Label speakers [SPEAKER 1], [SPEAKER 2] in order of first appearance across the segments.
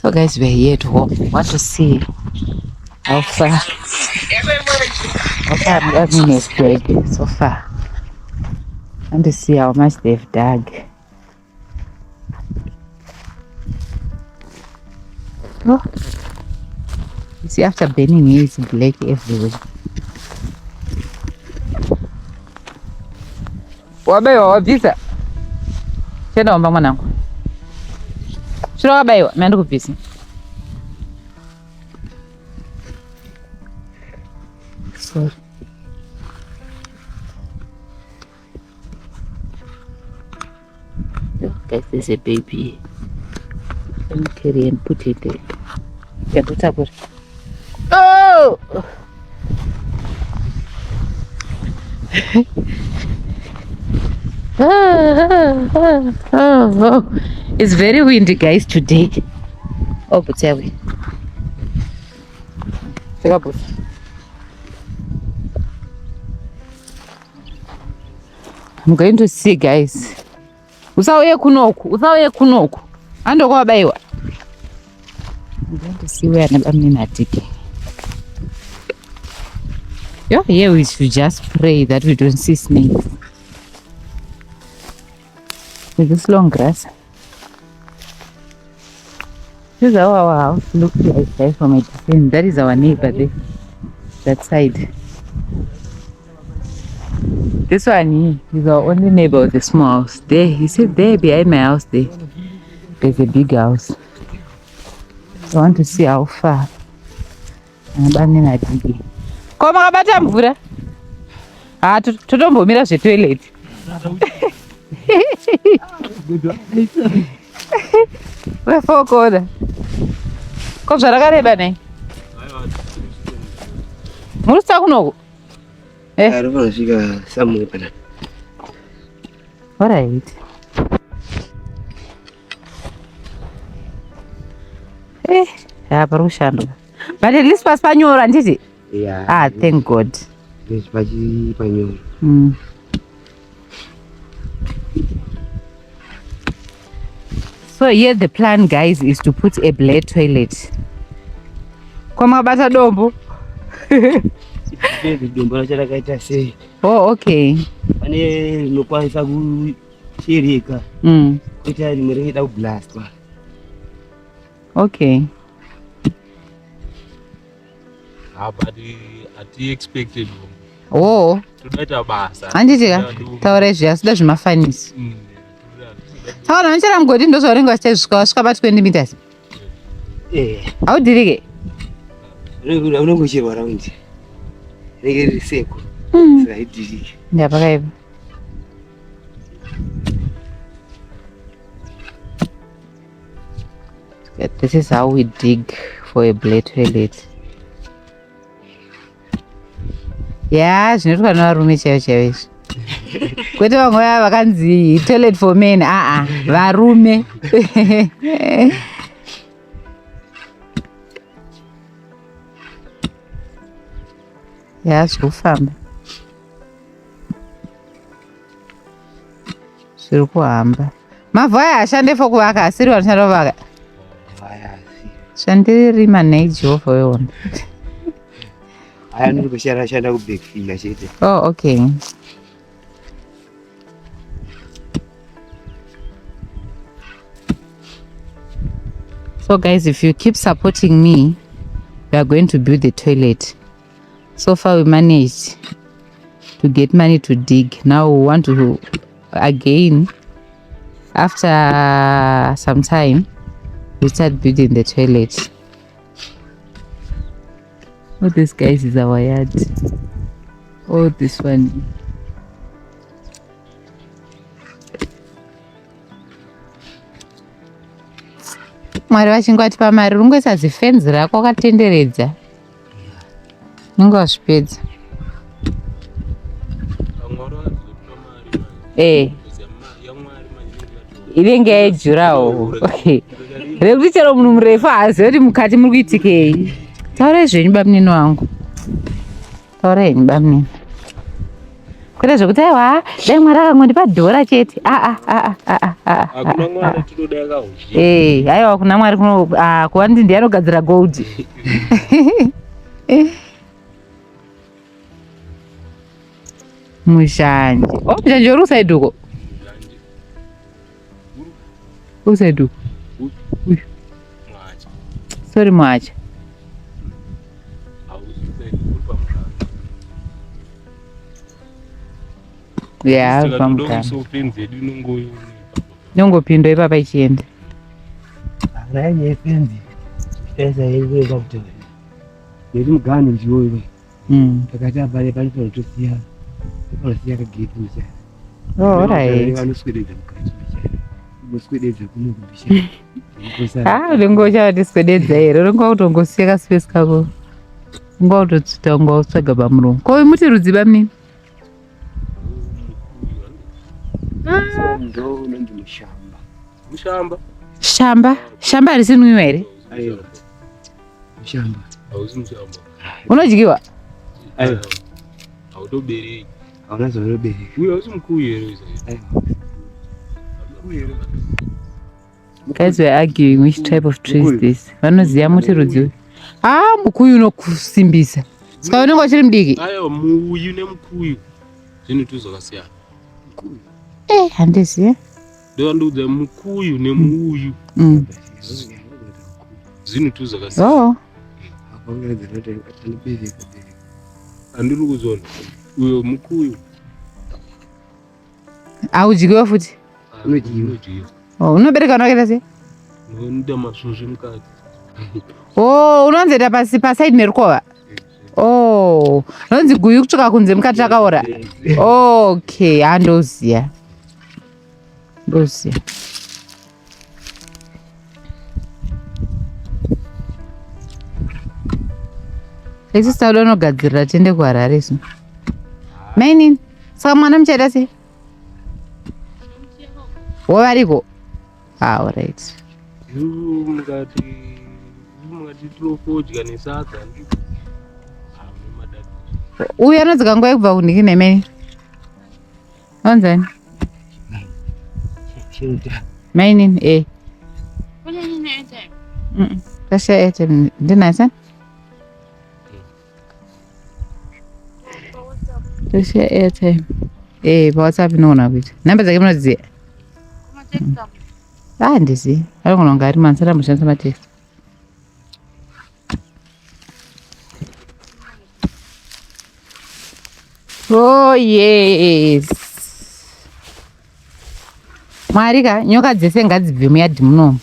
[SPEAKER 1] So guys, we're here to walk. Want to see how far I'm having a break so far. And to see how much they've dug. Oh, you see, after burning here, it's black everywhere. Wabaiwa visa. Tena omba mwanangu. Shiro wabaiwa, meenda kupisi. Sorry. Look, guys, there's a baby. Let me carry and put it there. Yeah, put up it. Oh! Oh. It's very windy, guys, today. Oh, but tell me. I'm going to see, guys. Usauye kunoku. Ando kwa baiwa. I'm going to see where I'm digging. Yeah, here we should just pray that we don't see snakes. With this long grass. This is how our house looks like, guys, from a distance. That is our neighbor there. That side. This one is our only neighbor with a small house. There, you see there behind my house there. There's a big house. I want to see how far. I'm abandoning a dig. Koma kabata mvura. Ah, totombomira zve toilet. Wefokoda. Ko zvakareba nei? Murusa kunoko?
[SPEAKER 2] Arinosvika somewhere pana.
[SPEAKER 1] All right. Parushando. But at least paspanyora nditi?
[SPEAKER 2] Yeah.
[SPEAKER 1] Ah, thank God.
[SPEAKER 2] Yes, pachi panyora.
[SPEAKER 1] So here the plan, guys, is to put a Blair toilet. Kwamabata dombo.
[SPEAKER 2] Dombo rachakaita sei.
[SPEAKER 1] Oh, okay.
[SPEAKER 2] Pane nokwanisa kuchereka. Kuita rimwe rinoda kublastwa.
[SPEAKER 1] Okay.
[SPEAKER 3] But ati expected.
[SPEAKER 1] Oh.
[SPEAKER 3] Tunaita basa.
[SPEAKER 1] Anditika taura zviyasida zvimafanisi. Saka vanchera mugodi ndozvarenga vachizvika bati 20 meters. How did it get?
[SPEAKER 2] Unongocherwa raundi. Rege riseko. Saidirike.
[SPEAKER 1] Ndapakaiva. This is how we dig for a Blair toilet. Yeah, zvinoitwa nevarume chaivo izvi. Kwete vamwe vaya vakanzi toilet for men. Varume. Yeah, zviri kuhamba. Mavhu aya hashande for kuvaka, asiri vanoshanda kuvaka. Shandirima nei Jehovha weona.
[SPEAKER 2] Aya ndiri kushanda kubekfila chete.
[SPEAKER 1] Oh, okay. So guys, if you keep supporting me, we are going to build the toilet. So far we managed to get money to dig. Now we want to again, after some time, we start building the toilet. Oh, this, guys, is our yard. Oh, this one. Mwari vachingoti pamari rungoisa zifenzi rako wakatenderedza. Nunge wazvipedza. Inenge yejurawo. Rekuti chero munhu murefu haazivi kuti mukati muri kuitikei. Taurai zvenyu bamunini wangu. Taurai henyu bamunini. kwete zvokuti aiwa dai Mwari akangondipa dhora chete.
[SPEAKER 3] Hakuna Mwari tinoda yakauya.
[SPEAKER 1] Aiwa kuna Mwari kuva ndi ndiye anogadzira gold. Mushanje. Mushanje uri usaidi uko. Usaidi uko. Uyu. Sorry mwacha. Yeah, pamukana. Nongopindwa ipapa ichienda.
[SPEAKER 2] Ranye fenzi. Pesa hiyo kwa Yeri mgani njiwe. Takata pale pale tunatosiya. Tunatosiya kageti msha.
[SPEAKER 1] Alright.
[SPEAKER 2] Vanuswededza mukati msha. Muswededza kunokubisha.
[SPEAKER 1] Unongocha diswededza here. Unongotongosiya space kako. Ungototsita ungotsvaga pamuromo. Ko muti rudziba mnini?
[SPEAKER 2] Ndo unonzi mushamba.
[SPEAKER 3] Mushamba?
[SPEAKER 1] Shamba risinwiwa here?
[SPEAKER 2] Aiwa. Mushamba.
[SPEAKER 3] Hauzi mushamba.
[SPEAKER 1] Unodyiwa?
[SPEAKER 2] Aiwa.
[SPEAKER 3] Hautobereki.
[SPEAKER 2] Hauna zvaanobereka.
[SPEAKER 3] Uyu hauzi mukuyu here.
[SPEAKER 2] Aiwa.
[SPEAKER 1] Guys, we're arguing which type of tree is this. Vanoziya muti rudziwa. Mukuyu unokusimbisa. Saka unenge uchiri mudiki?
[SPEAKER 3] Aiwa, muyu nemukuyu. Zvinhu tu zvakasiyana.
[SPEAKER 2] Mukuyu.
[SPEAKER 1] Handizivi.
[SPEAKER 3] Ndovandoudza mukuyu nemuuyu. Zvinhu tu zvakasiyana. Handiri kuzona. Uyo mukuyu.
[SPEAKER 1] Haudyiwa futi?
[SPEAKER 2] Unodyiwa.
[SPEAKER 1] Unobereka unokaita sei?
[SPEAKER 3] Unoita masvosve mukati.
[SPEAKER 1] Unonzeta pasaidi nerukova? Nonzi guyu kutsvuka kunze mukati rakaora? Okay, handoziya. Ndoziya. Isi sauda unogadzirira tiende kuHarare isu. Mainini? Saka mwana muchaita sei? Wovariko? Alright.
[SPEAKER 3] Mukati tinofodya nesadza.
[SPEAKER 1] Uyu anodzika nguva yekubva kunhiki nemeni? Onzani? Mainini? Tashiya airtime. Ndinayo Tashiya airtime. PaWhatsApp inoona kuita. Namba dzake munodziziva? Handizivi. Anogona kunge ari mansara mushandisa matext. Oh yes. Mwari ka nyoka dzese ngadzibve muyadhi munomu.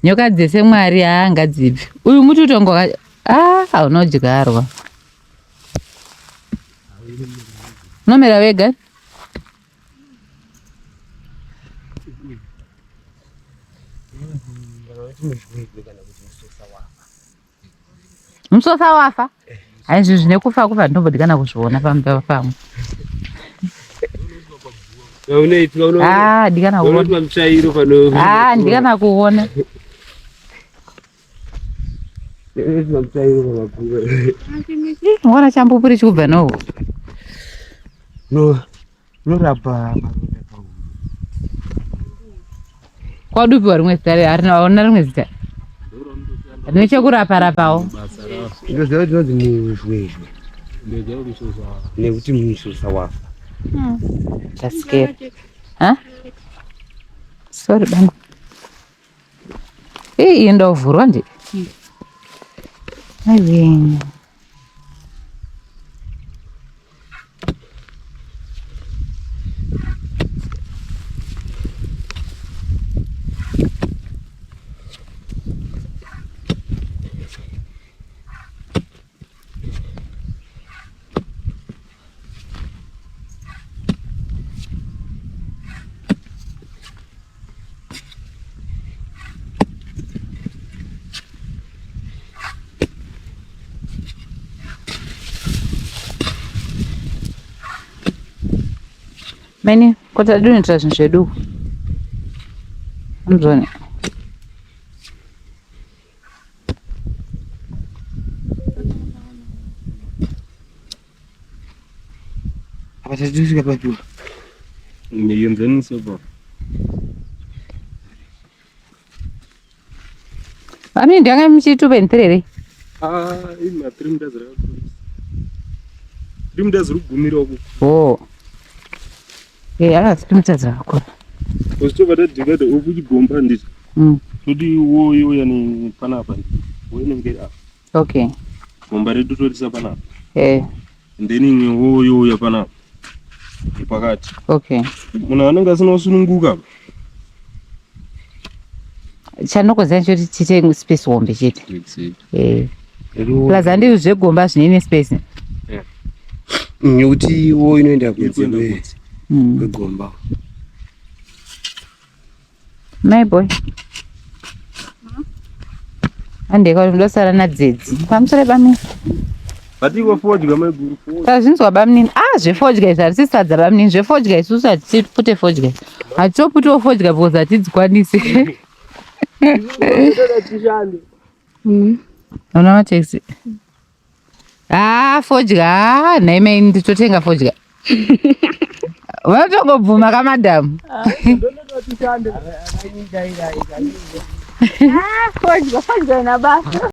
[SPEAKER 1] Nyoka dzese Mwari ngadzibve. Uyu muti utongo unodyarwa. Unomera wega? Musosa wafa? Izvi zvine kufa ndinombodikana kuzviona pamwe. Ndikana kuona. Ndikana kuona. Mwana chambupuri chikubva noho.
[SPEAKER 2] Norapa
[SPEAKER 1] Kwadupiwa rimwe zita hauna rimwe zita? Nechekurapa-rapawo?
[SPEAKER 2] Ndoziva kuti nonzi muzhwezhwe. Nekuti musosa wafa.
[SPEAKER 1] Taskeri. Sorry bana. Iyi ndovhurwa nje. Aiwe. Meni, kota duni trazvinhu zveduku. Unzvone.
[SPEAKER 2] Tusika patu.
[SPEAKER 3] Niyenzeni soba.
[SPEAKER 1] Ami ndanga mchitu bentrere.
[SPEAKER 3] Ina 3 meters ra. 3 meters rugumira uko.
[SPEAKER 1] Oh. Ala sikumtaza ko.
[SPEAKER 3] Kustoba da digada ubuji gomba nditi. Tudi woyo yani panapa. Woyo ngera.
[SPEAKER 1] Okay.
[SPEAKER 3] Gomba redu to disa panapa.
[SPEAKER 1] Ndeni
[SPEAKER 3] ni woyo ya panapa. Ipakati.
[SPEAKER 1] Okay.
[SPEAKER 3] Muna ananga sino sununguka.
[SPEAKER 1] Chanoko zancho tichite space wombe chete. Plaza ndi zvegomba zvinene space.
[SPEAKER 2] Nyuti wo inoenda kunze. Kwegomba.
[SPEAKER 1] My boy. Ande kwa ndosara na dzedzi. Pamusore bamini.
[SPEAKER 3] Batiko fodya maguru fodya.
[SPEAKER 1] Tazvinzwa bamini. Zvefodya izvi zvisisadza bamini. Zvefodya isusu hatipute fodya. Hatopute fodya because hatidzikwanisi. Ona mataxi. Fodya. Naime nditotenga fodya. Watongobvuma kamadhamu.
[SPEAKER 4] Fodya na basa.